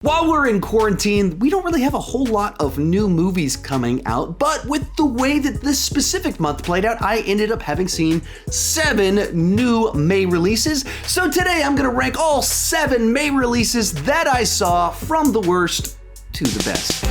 While we're in quarantine, we don't really have a whole lot of new movies coming out, but with the way that this specific month played out, I ended up having seen 7 new May releases. So today I'm gonna rank all 7 May releases that I saw from the worst to the best.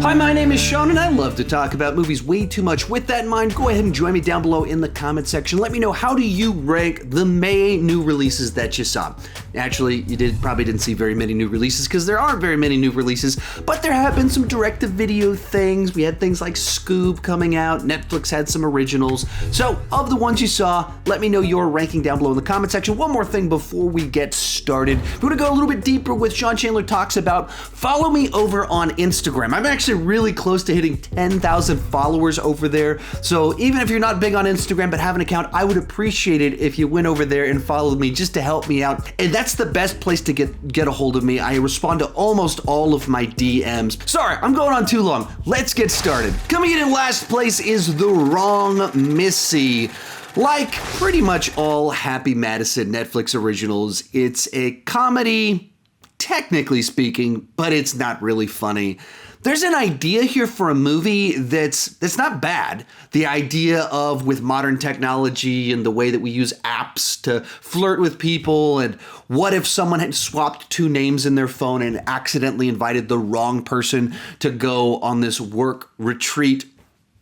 Hi, my name is Sean, and I love to talk about movies way too much. With that in mind, go ahead and join me down below in the comment section. Let me know, how do you rank the May new releases that you saw? Actually, you probably didn't see very many new releases because there aren't very many new releases, but there have been some direct-to-video things. We had things like Scoob coming out. Netflix had some originals. So, of the ones you saw, let me know your ranking down below in the comment section. One more thing before we get started. We're gonna go a little bit deeper with Sean Chandler Talks About. Follow me over on Instagram. I'm actually really close to hitting 10,000 followers over there. So even if you're not big on Instagram but have an account, I would appreciate it if you went over there and followed me just to help me out. And that's the best place to get a hold of me. I respond to almost all of my DMs. Sorry, I'm going on too long. Let's get started. Coming in last place is The Wrong Missy. Like pretty much all Happy Madison Netflix originals, it's a comedy, technically speaking, but it's not really funny. There's an idea here for a movie that's not bad. The idea of, with modern technology and the way that we use apps to flirt with people, and what if someone had swapped 2 names in their phone and accidentally invited the wrong person to go on this work retreat?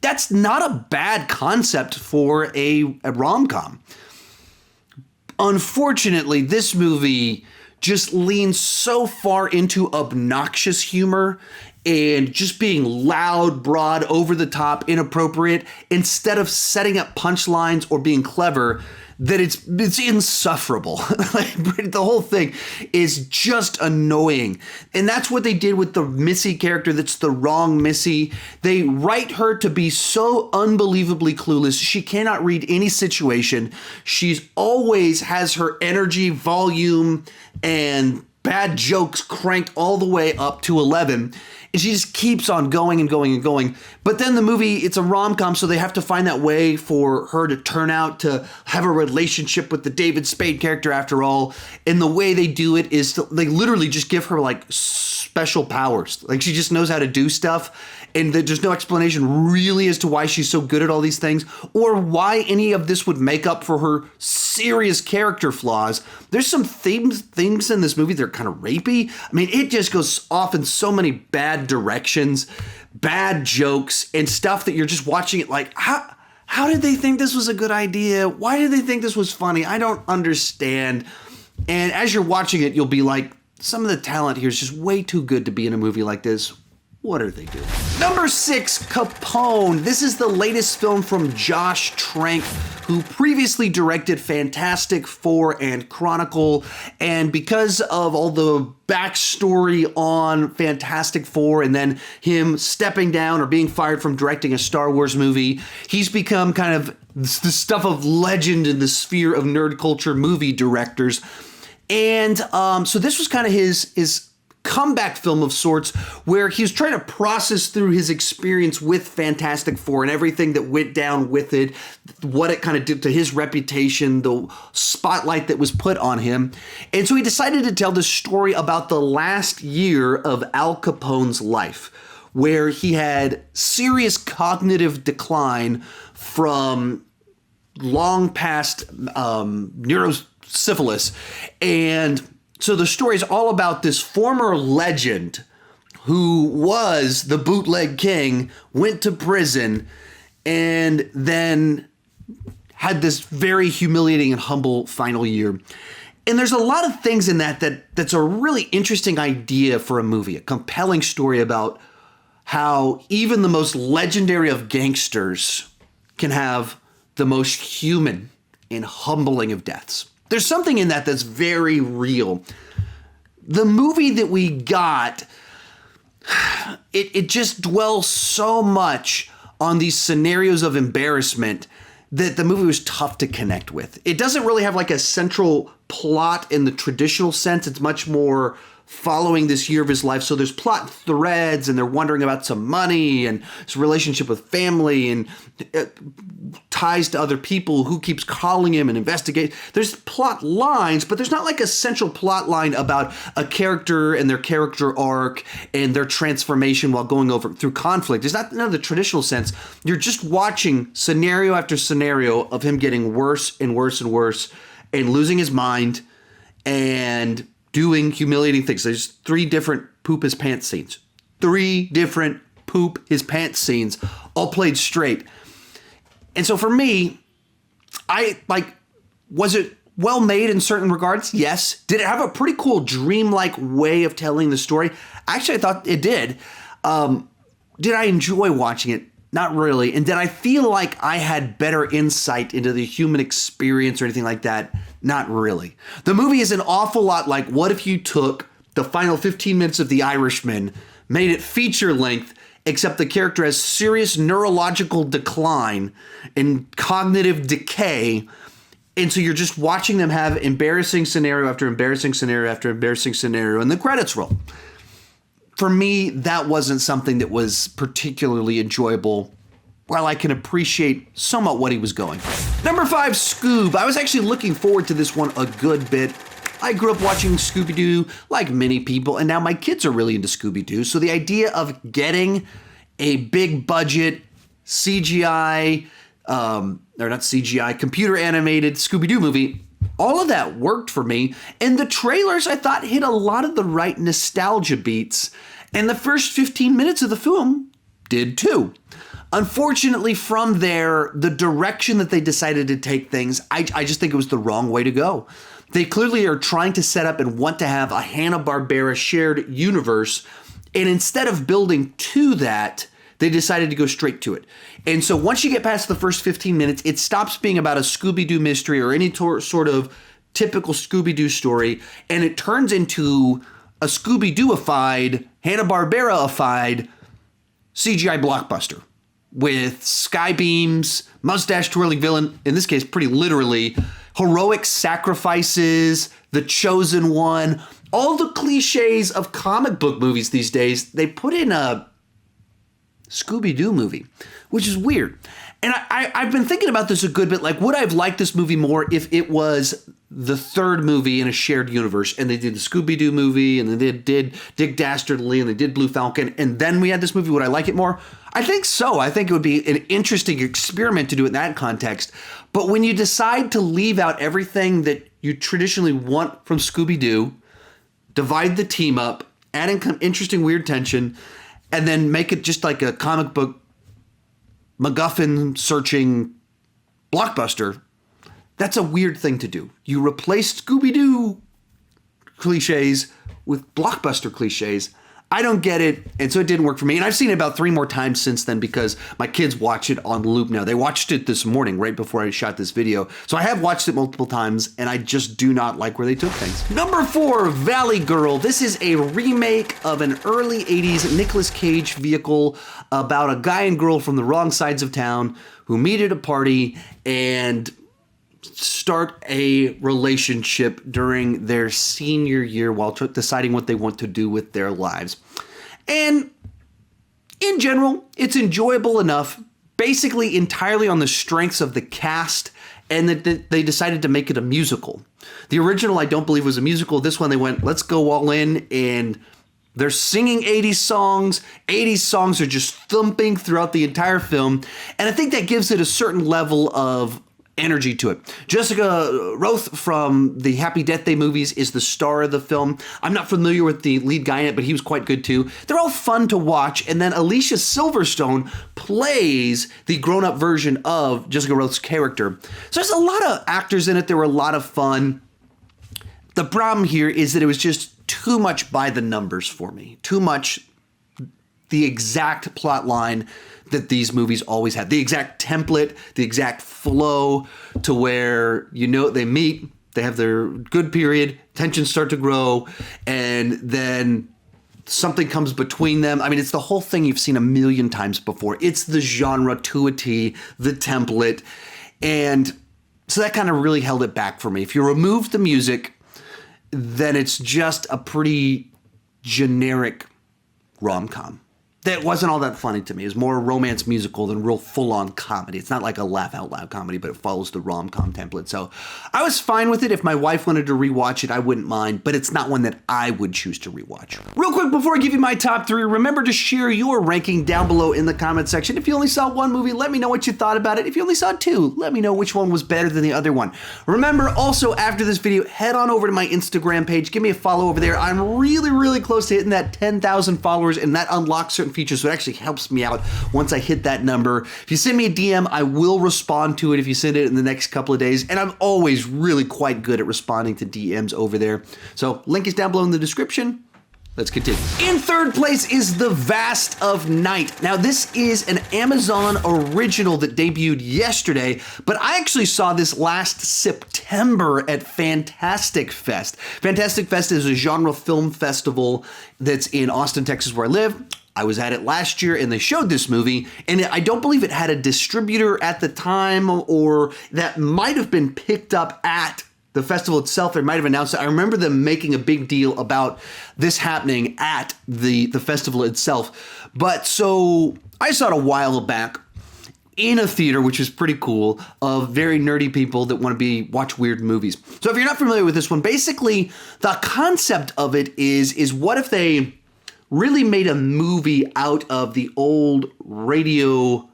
That's not a bad concept for a rom-com. Unfortunately, this movie just leans so far into obnoxious humor and just being loud, broad, over the top, inappropriate, instead of setting up punchlines or being clever, that it's insufferable. Like, the whole thing is just annoying. And that's what they did with the Missy character that's the wrong Missy. They write her to be so unbelievably clueless. She cannot read any situation. She's always has her energy, volume, and bad jokes cranked all the way up to 11. And she just keeps on going and going and going. But then the movie, it's a rom-com, so they have to find that way for her to turn out to have a relationship with the David Spade character after all. And the way they do it is they literally just give her like special powers. Like, she just knows how to do stuff. And there's no explanation really as to why she's so good at all these things, or why any of this would make up for her serious character flaws. There's some themes in this movie that are kind of rapey. I mean, it just goes off in so many bad directions, bad jokes, and stuff that you're just watching it like, how did they think this was a good idea? Why did they think this was funny? I don't understand. And as you're watching it, you'll be like, some of the talent here is just way too good to be in a movie like this. What are they doing? Number 6, Capone. This is the latest film from Josh Trank, who previously directed Fantastic Four and Chronicle. And because of all the backstory on Fantastic Four and then him stepping down or being fired from directing a Star Wars movie, he's become kind of the stuff of legend in the sphere of nerd culture movie directors. And so this was kind of his comeback film of sorts, where he was trying to process through his experience with Fantastic Four and everything that went down with it, what it kind of did to his reputation, the spotlight that was put on him. And so he decided to tell this story about the last year of Al Capone's life, where he had serious cognitive decline from long past neurosyphilis. And so the story is all about this former legend who was the bootleg king, went to prison, and then had this very humiliating and humble final year. And there's a lot of things in that's a really interesting idea for a movie, a compelling story about how even the most legendary of gangsters can have the most human and humbling of deaths. There's something in that's very real. The movie that we got, it just dwells so much on these scenarios of embarrassment that the movie was tough to connect with. It doesn't really have like a central plot in the traditional sense. It's much more following this year of his life. So there's plot threads, and they're wondering about some money and his relationship with family and ties to other people, who keeps calling him and investigate. There's plot lines, but there's not like a central plot line about a character and their character arc and their transformation while going through conflict. It's not in the traditional sense. You're just watching scenario after scenario of him getting worse and worse and worse and losing his mind and doing humiliating things. There's 3 different poop his pants scenes. 3 different poop his pants scenes, all played straight. And so for me, was it well made in certain regards? Yes. Did it have a pretty cool dreamlike way of telling the story? Actually, I thought it did. Did I enjoy watching it? Not really. And did I feel like I had better insight into the human experience or anything like that? Not really. The movie is an awful lot like, what if you took the final 15 minutes of The Irishman, made it feature length, except the character has serious neurological decline and cognitive decay. And so you're just watching them have embarrassing scenario after embarrassing scenario after embarrassing scenario, and the credits roll. For me, that wasn't something that was particularly enjoyable, while I can appreciate somewhat what he was going for. Number 5, Scoob. I was actually looking forward to this one a good bit. I grew up watching Scooby-Doo like many people, and now my kids are really into Scooby-Doo. So the idea of getting a big budget CGI, or not CGI, computer animated Scooby-Doo movie, all of that worked for me. And the trailers, I thought, hit a lot of the right nostalgia beats. And the first 15 minutes of the film did too. Unfortunately, from there, the direction that they decided to take things, I just think it was the wrong way to go. They clearly are trying to set up and want to have a Hanna-Barbera shared universe. And instead of building to that, they decided to go straight to it. And so once you get past the first 15 minutes, it stops being about a Scooby-Doo mystery or any sort of typical Scooby-Doo story, and it turns into a Scooby-Doo-ified, Hanna-Barbera-ified CGI blockbuster with sky beams, mustache-twirling villain, in this case pretty literally, heroic sacrifices, the chosen one, all the cliches of comic book movies these days, they put in a Scooby-Doo movie, which is weird. And I've been thinking about this a good bit. Like, would I have liked this movie more if it was the third movie in a shared universe and they did the Scooby-Doo movie and then they did Dick Dastardly and they did Blue Falcon and then we had this movie? Would I like it more? I think so. I think it would be an interesting experiment to do it in that context. But when you decide to leave out everything that you traditionally want from Scooby-Doo, divide the team up, add in interesting weird tension, and then make it just like a comic book MacGuffin searching blockbuster, that's a weird thing to do. You replace Scooby-Doo cliches with blockbuster cliches. I don't get it, and so it didn't work for me. And I've seen it about 3 more times since then because my kids watch it on loop now. They watched it this morning right before I shot this video. So I have watched it multiple times, and I just do not like where they took things. Number 4, Valley Girl. This is a remake of an early 80s Nicolas Cage vehicle about a guy and girl from the wrong sides of town who meet at a party and start a relationship during their senior year while deciding what they want to do with their lives. And in general, it's enjoyable enough, basically entirely on the strengths of the cast, and that they decided to make it a musical. The original, I don't believe, was a musical. This one, they went, let's go all in, and they're singing 80s songs. 80s songs are just thumping throughout the entire film, and I think that gives it a certain level of energy to it. Jessica Roth from the Happy Death Day movies is the star of the film. I'm not familiar with the lead guy in it, but he was quite good too. They're all fun to watch. And then Alicia Silverstone plays the grown-up version of Jessica Roth's character. So there's a lot of actors in it. There were a lot of fun. The problem here is that it was just too much by the numbers for me. Too much the exact plot line that these movies always had. The exact template, the exact flow to where, you know, they meet, they have their good period, tensions start to grow, and then something comes between them. I mean, it's the whole thing you've seen a million times before. It's the genre to a T, the template. And so that kind of really held it back for me. If you remove the music, then it's just a pretty generic rom-com that wasn't all that funny to me. It was more a romance musical than real full-on comedy. It's not like a laugh-out-loud comedy, but it follows the rom-com template. So I was fine with it. If my wife wanted to rewatch it, I wouldn't mind, but it's not one that I would choose to rewatch. Real quick, before I give you my top 3, remember to share your ranking down below in the comment section. If you only saw one movie, let me know what you thought about it. If you only saw 2, let me know which one was better than the other one. Remember, also, after this video, head on over to my Instagram page. Give me a follow over there. I'm really, really close to hitting that 10,000 followers, and that unlocks certain features, so it actually helps me out once I hit that number. If you send me a DM, I will respond to it if you send it in the next couple of days, and I'm always really quite good at responding to DMs over there. So link is down below in the description. Let's continue. In third place is The Vast of Night. Now, this is an Amazon original that debuted yesterday, but I actually saw this last September at Fantastic Fest. Fantastic Fest is a genre film festival that's in Austin, Texas, where I live. I was at it last year and they showed this movie, and I don't believe it had a distributor at the time, or that might have been picked up at the festival itself. They might have announced it. I remember them making a big deal about this happening at the festival itself. But so I saw it a while back in a theater, which is pretty cool, of very nerdy people that want to watch weird movies. So if you're not familiar with this one, basically the concept of it is what if they really made a movie out of the old radio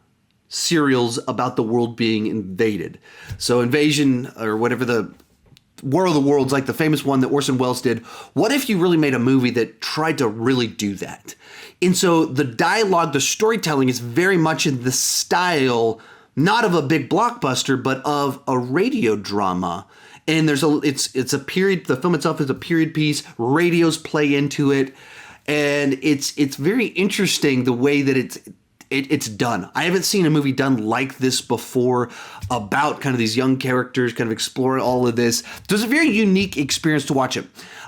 serials about the world being invaded. So Invasion, or whatever, the War of the Worlds, like the famous one that Orson Welles did. What if you really made a movie that tried to really do that? And so the dialogue, the storytelling is very much in the style, not of a big blockbuster, but of a radio drama. And it's a period, the film itself is a period piece, radios play into it. And it's very interesting the way that it's done. I haven't seen a movie done like this before, about kind of these young characters kind of exploring all of this. So it's a very unique experience to watch it.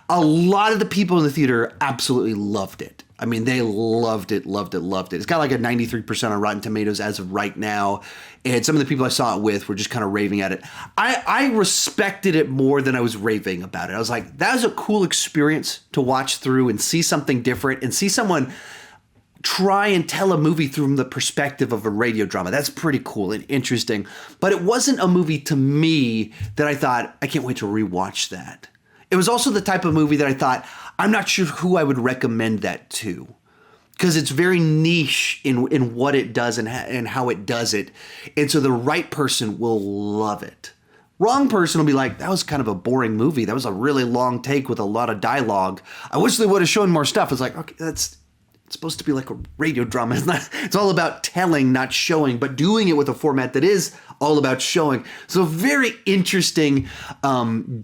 A lot of the people in the theater absolutely loved it. I mean, they loved it, loved it, loved it. It's got like a 93% on Rotten Tomatoes as of right now. And some of the people I saw it with were just kind of raving at it. I respected it more than I was raving about it. I was like, that was a cool experience to watch through and see something different and see someone try and tell a movie from the perspective of a radio drama. That's pretty cool and interesting. But it wasn't a movie to me that I thought, I can't wait to rewatch that. It was also the type of movie that I thought, I'm not sure who I would recommend that to, because it's very niche in what it does and how it does it. And so the right person will love it. Wrong person will be like, that was kind of a boring movie. That was a really long take with a lot of dialogue. I wish they would have shown more stuff. It's like, okay, it's supposed to be like a radio drama. It's all about telling, not showing, but doing it with a format that is all about showing. So very interesting,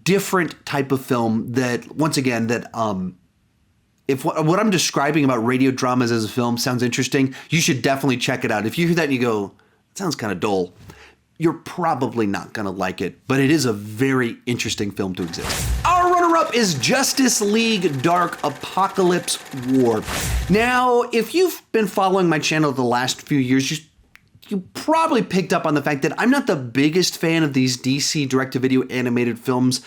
different type of film that, once again, that if what I'm describing about radio dramas as a film sounds interesting, you should definitely check it out. If you hear that and you go, it sounds kind of dull, you're probably not going to like it, but it is a very interesting film to exist. Our runner-up is Justice League Dark Apokolips War. Now, if you've been following my channel the last few years, you probably picked up on the fact that I'm not the biggest fan of these DC direct-to-video animated films.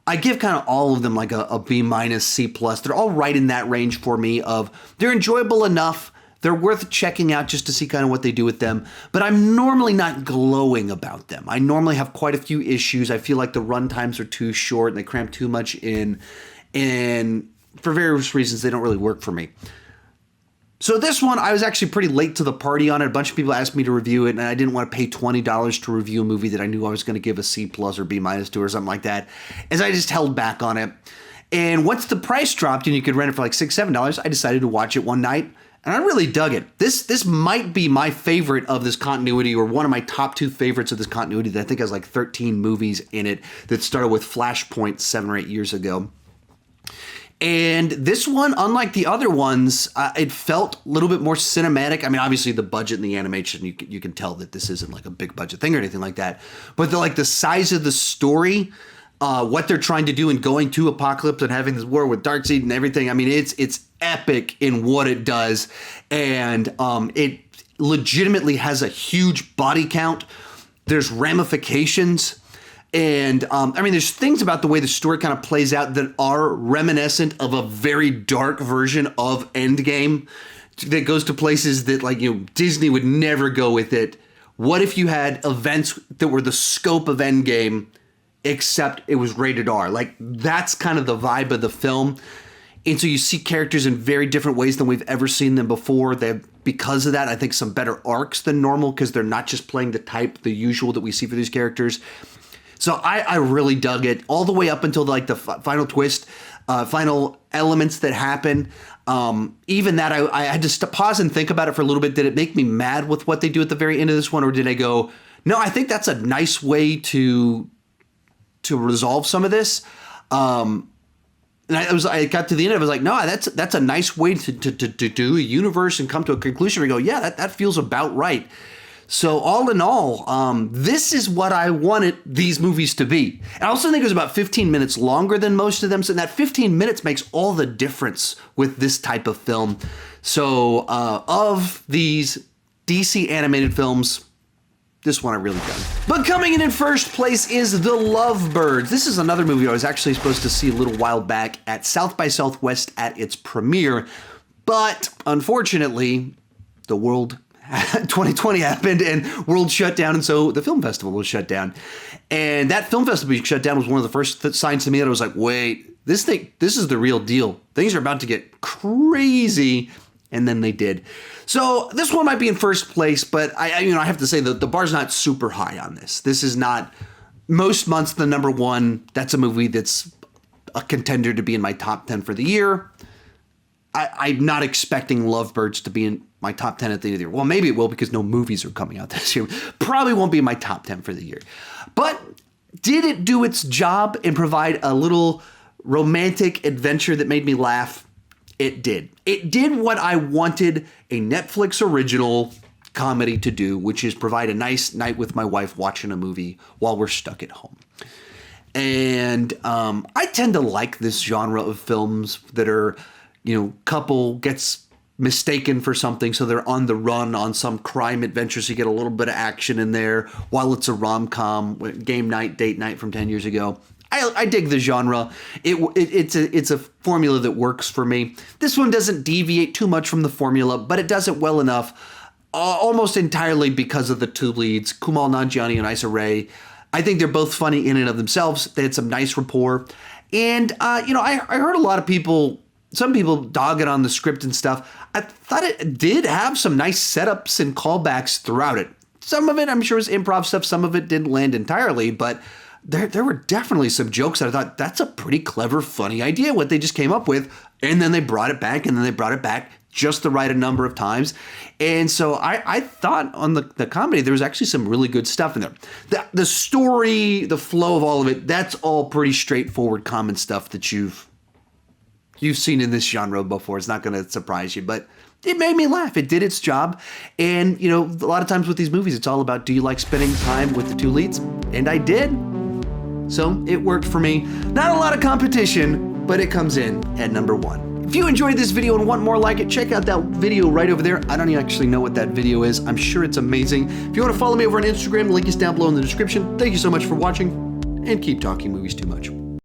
I give kind of all of them like a B-, C+. They're all right in that range for me of they're enjoyable enough. They're worth checking out just to see kind of what they do with them, but I'm normally not glowing about them. I normally have quite a few issues. I feel like the run times are too short and they cram too much in, and for various reasons, they don't really work for me. So this one, I was actually pretty late to the party on it. A bunch of people asked me to review it, and I didn't want to pay $20 to review a movie that I knew I was going to give a C+ or B- to or something like that, as I just held back on it. And once the price dropped and you could rent it for like $6, $7, I decided to watch it one night. And I really dug it. This might be my favorite of this continuity, or one of my top 2 favorites of this continuity, that I think has like 13 movies in it that started with Flashpoint 7 or 8 years ago. And this one, unlike the other ones, it felt a little bit more cinematic. I mean, obviously the budget and the animation, you can tell that this isn't like a big budget thing or anything like that. But the size of the story, what they're trying to do in going to Apokolips and having this war with Darkseid and everything. I mean, it's epic in what it does, and it legitimately has a huge body count. There's ramifications, And I mean, there's things about the way the story kind of plays out that are reminiscent of a very dark version of Endgame that goes to places that, like, you know, Disney would never go with it. What if you had events that were the scope of Endgame, except it was rated R? Like, that's kind of the vibe of the film. And so you see characters in very different ways than we've ever seen them before. They have, because of that, I think some better arcs than normal, because they're not just playing the usual that we see for these characters. So I really dug it all the way up until like the final twist, final elements that happen. Even that, I had to pause and think about it for a little bit. Did it make me mad with what they do at the very end of this one? Or did I go, no, I think that's a nice way to resolve some of this. And I got to the end of it, I was like, no, that's a nice way to do a universe and come to a conclusion where you go, yeah, that feels about right. So all in all, this is what I wanted these movies to be. And I also think it was about 15 minutes longer than most of them. So that 15 minutes makes all the difference with this type of film. So of these DC animated films, this one I really dug. But coming in first place is The Lovebirds. This is another movie I was actually supposed to see a little while back at South by Southwest at its premiere. But unfortunately, the world 2020 happened and world shut down, and so the film festival was shut down. And that film festival being shut down was one of the first signs to me that I was like, wait, this is the real deal. Things are about to get crazy. And then they did. So this one might be in first place, but I have to say that the bar's not super high on this. This is not most months the number one. That's a movie that's a contender to be in my top 10 for the year. I'm not expecting Lovebirds to be in my top 10 at the end of the year. Well, maybe it will, because no movies are coming out this year. Probably won't be in my top 10 for the year. But did it do its job and provide a little romantic adventure that made me laugh? It did. It did what I wanted a Netflix original comedy to do, which is provide a nice night with my wife watching a movie while we're stuck at home. And I tend to like this genre of films that are, couple gets mistaken for something, so they're on the run on some crime adventure, so you get a little bit of action in there while it's a rom-com, game night, date night from 10 years ago. I dig the genre. It's a formula that works for me. This one doesn't deviate too much from the formula, but it does it well enough, almost entirely because of the two leads, Kumail Nanjiani and Issa Rae. I think they're both funny in and of themselves. They had some nice rapport. And, I heard a lot of people, some people dog it on the script and stuff. I thought it did have some nice setups and callbacks throughout it. Some of it, I'm sure, was improv stuff. Some of it didn't land entirely, but there were definitely some jokes that I thought, that's a pretty clever, funny idea, what they just came up with. And then they brought it back, and then they brought it back just the right number of times. And so I thought on the comedy, there was actually some really good stuff in there. The story, the flow of all of it, that's all pretty straightforward, common stuff that you've seen in this genre before. It's not going to surprise you, but it made me laugh. It did its job. And, a lot of times with these movies, it's all about, do you like spending time with the two leads? And I did. So it worked for me. Not a lot of competition, but it comes in at number one. If you enjoyed this video and want more like it, check out that video right over there. I don't actually know what that video is. I'm sure it's amazing. If you want to follow me over on Instagram, the link is down below in the description. Thank you so much for watching, and keep talking movies too much.